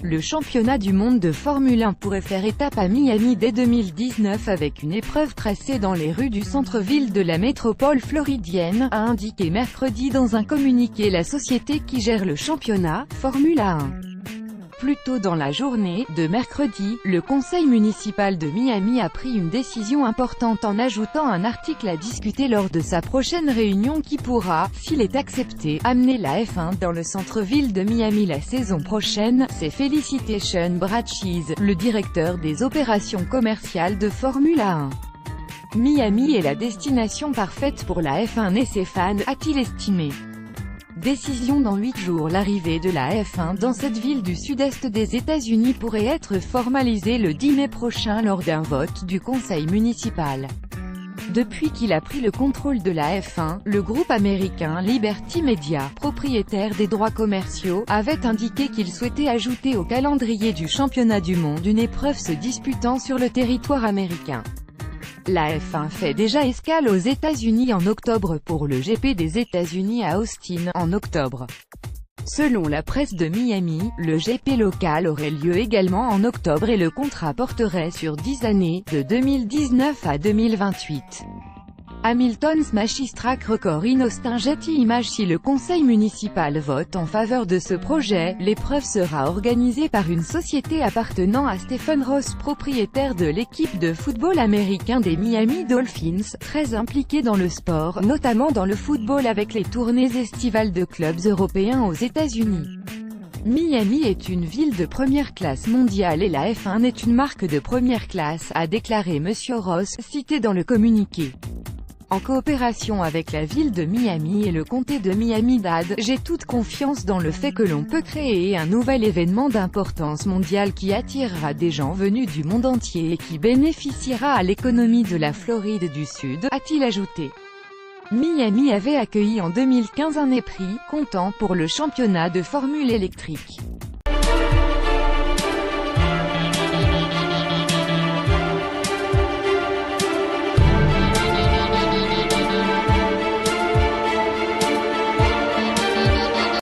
Le championnat du monde de Formule 1 pourrait faire étape à Miami dès 2019 avec une épreuve tracée dans les rues du centre-ville de la métropole floridienne, a indiqué mercredi dans un communiqué la société qui gère le championnat, Formula 1. Plus tôt dans la journée de mercredi, le conseil municipal de Miami a pris une décision importante en ajoutant un article à discuter lors de sa prochaine réunion qui pourra, s'il est accepté, amener la F1 dans le centre-ville de Miami la saison prochaine, c'est Felicitation Brad-Cheese, le directeur des opérations commerciales de Formula 1. Miami est la destination parfaite pour la F1 et ses fans, a-t-il estimé. Décision dans 8 jours. L'arrivée de la F1 dans cette ville du sud-est des États-Unis pourrait être formalisée le 10 mai prochain lors d'un vote du conseil municipal. Depuis qu'il a pris le contrôle de la F1, le groupe américain Liberty Media, propriétaire des droits commerciaux, avait indiqué qu'il souhaitait ajouter au calendrier du championnat du monde une épreuve se disputant sur le territoire américain. La F1 fait déjà escale aux États-Unis en octobre pour le GP des États-Unis à Austin, en octobre. Selon la presse de Miami, le GP local aurait lieu également en octobre et le contrat porterait sur 10 années, de 2019 à 2028. Hamilton smashes track record in Austin. Getty Images. Si le conseil municipal vote en faveur de ce projet, l'épreuve sera organisée par une société appartenant à Stephen Ross, propriétaire de l'équipe de football américain des Miami Dolphins, très impliqué dans le sport, notamment dans le football avec les tournées estivales de clubs européens aux États-Unis. Miami est une ville de première classe mondiale et la F1 est une marque de première classe, a déclaré Monsieur Ross, cité dans le communiqué. En coopération avec la ville de Miami et le comté de Miami-Dade, j'ai toute confiance dans le fait que l'on peut créer un nouvel événement d'importance mondiale qui attirera des gens venus du monde entier et qui bénéficiera à l'économie de la Floride du Sud, a-t-il ajouté. Miami avait accueilli en 2015 un prix, comptant pour le championnat de formule électrique.